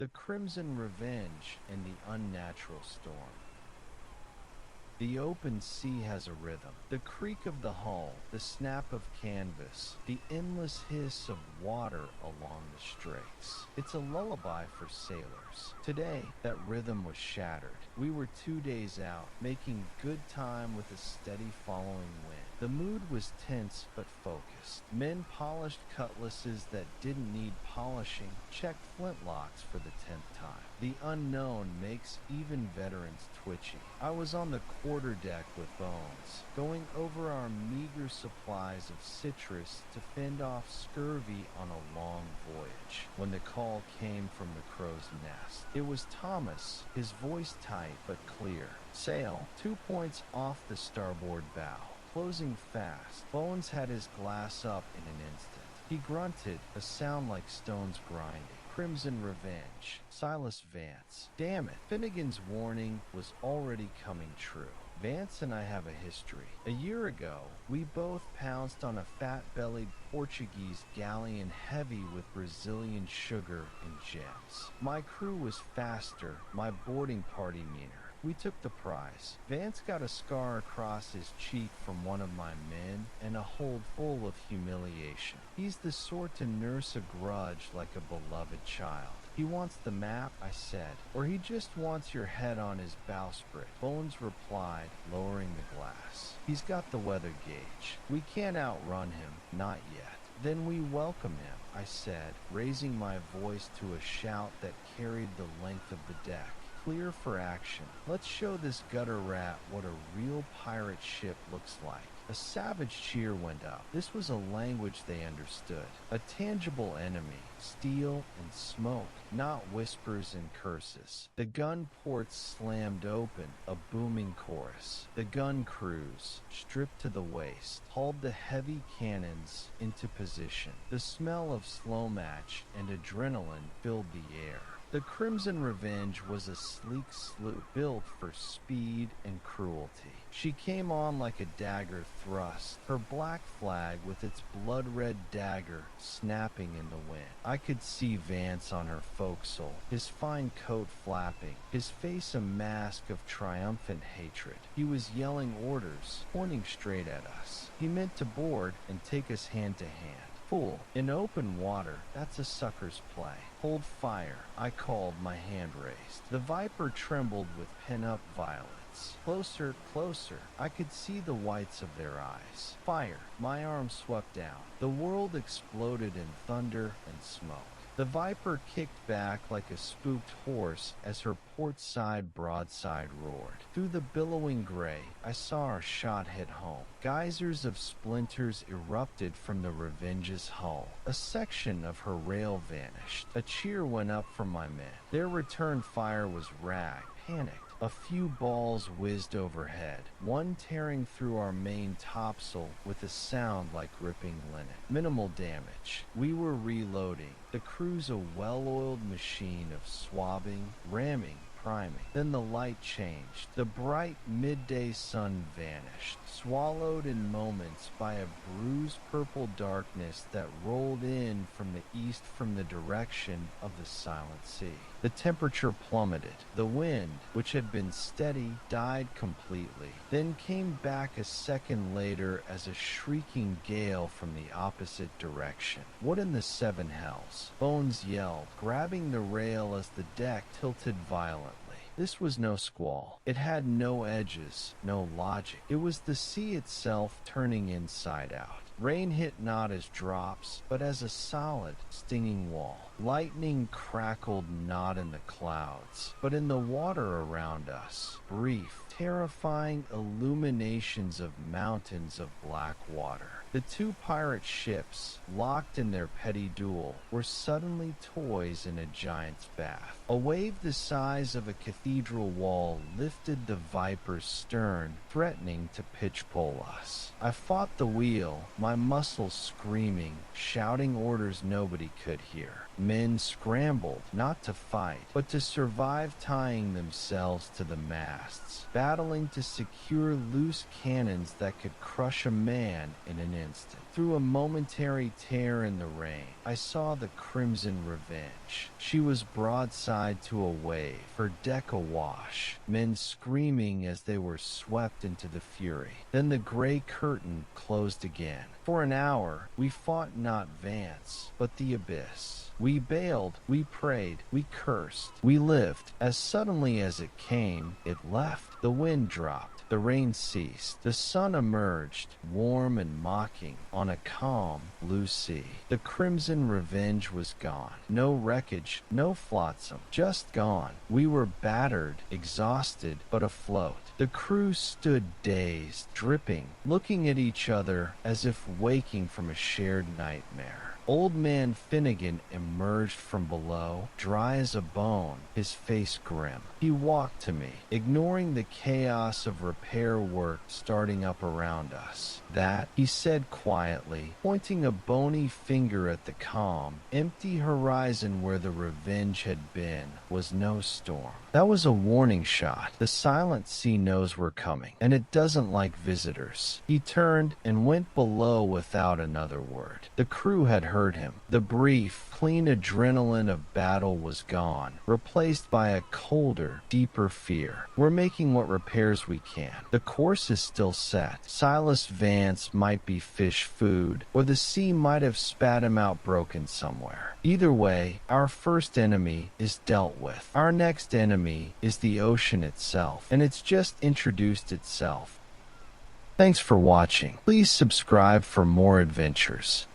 The Crimson Revenge and the Unnatural Storm. The open sea has a rhythm. The creak of the hull, the snap of canvas, the endless hiss of water along the strakes. It's a lullaby for sailors. Today, that rhythm was shattered. We were 2 days out, making good time with a steady following wind. The mood was tense but focused. Men polished cutlasses that didn't need polishing, checked flintlocks for the 10th time. The unknown makes even veterans twitchy. I was on the quarterdeck with Bones, going over our meager supplies of citrus to fend off scurvy on a long voyage, when the call came from the crow's nest. It was Thomas, his voice tight but clear. Sail, 2 points off the starboard bow. Closing fast. Bones had his glass up in an instant. He grunted, a sound like stones grinding. Crimson Revenge. Silas Vance. Damn it. Finnegan's warning was already coming true. Vance and I have a history. A year ago, we both pounced on a fat-bellied Portuguese galleon heavy with Brazilian sugar and gems. My crew was faster, my boarding party meaner. We took the prize. Vance got a scar across his cheek from one of my men and a hold full of humiliation. He's the sort to nurse a grudge like a beloved child. He wants the map, I said, or he just wants your head on his bowsprit. Bones replied, lowering the glass. He's got the weather gauge. We can't outrun him, not yet. Then we welcome him, I said, raising my voice to a shout that carried the length of the deck. Clear for action. Let's show this gutter rat what a real pirate ship looks like. A savage cheer went up. This was a language they understood. A tangible enemy. Steel and smoke, not whispers and curses. The gun ports slammed open, a booming chorus. The gun crews, stripped to the waist, hauled the heavy cannons into position. The smell of slow match and adrenaline filled the air. The Crimson Revenge was a sleek sloop built for speed and cruelty. She came on like a dagger thrust, her black flag with its blood-red dagger snapping in the wind. I could see Vance on her forecastle, his fine coat flapping, his face a mask of triumphant hatred. He was yelling orders, pointing straight at us. He meant to board and take us hand to hand. Fool, in open water, that's a sucker's play. Hold fire, I called, my hand raised. The Viper trembled with pent-up violence. Closer, closer. I could see the whites of their eyes. Fire. My arm swept down. The world exploded in thunder and smoke. The Viper kicked back like a spooked horse as her port side broadside roared. Through the billowing gray, I saw our shot hit home. Geysers of splinters erupted from the Revenge's hull. A section of her rail vanished. A cheer went up from my men. Their return fire was ragged, panicked. A few balls whizzed overhead, one tearing through our main topsail with a sound like ripping linen. Minimal damage. We were reloading. The crew's a well-oiled machine of swabbing, ramming, priming. Then the light changed. The bright midday sun vanished, swallowed in moments by a bruised purple darkness that rolled in from the east from the direction of the silent sea. The temperature plummeted. The wind, which had been steady, died completely, then came back a second later as a shrieking gale from the opposite direction. What in the seven hells? Bones yelled, grabbing the rail as the deck tilted violently. This was no squall. It had no edges, no logic. It was the sea itself turning inside out. Rain hit not as drops, but as a solid, stinging wall. Lightning crackled not in the clouds, but in the water around us. Brief, terrifying illuminations of mountains of black water. The two pirate ships, locked in their petty duel, were suddenly toys in a giant's bath. A wave the size of a cathedral wall lifted the Viper's stern, threatening to pitch-pole us. I fought the wheel, my muscles screaming, shouting orders nobody could hear. Men scrambled, not to fight, but to survive, tying themselves to the masts, battling to secure loose cannons that could crush a man in an instant. Through a momentary tear in the rain, I saw the Crimson Revenge. She was broadside to a wave, her deck awash, men screaming as they were swept into the fury. Then the gray curtain closed again. For an hour, we fought not Vance, but the abyss. We bailed, we prayed, we cursed, we lived. As suddenly as it came, it left. The wind dropped, the rain ceased, the sun emerged, warm and mocking, on a calm, blue sea. The Crimson Revenge was gone. No wreckage, no flotsam, just gone. We were battered, exhausted, but afloat. The crew stood dazed, dripping, looking at each other as if waking from a shared nightmare. Old Man Finnegan emerged from below, dry as a bone, his face grim. He walked to me, ignoring the chaos of repair work starting up around us. That, he said quietly, pointing a bony finger at the calm, empty horizon where the Revenge had been, was no storm. That was a warning shot. The silent sea knows we're coming, and it doesn't like visitors. He turned and went below without another word. The crew had heard him. The brief, clean adrenaline of battle was gone, replaced by a colder, deeper fear. We're making what repairs we can. The course is still set. Silas Vance might be fish food, or the sea might have spat him out broken somewhere. Either way, our first enemy is dealt with. Our next enemy is the ocean itself, and it's just introduced itself. Thanks for watching. Please subscribe for more adventures.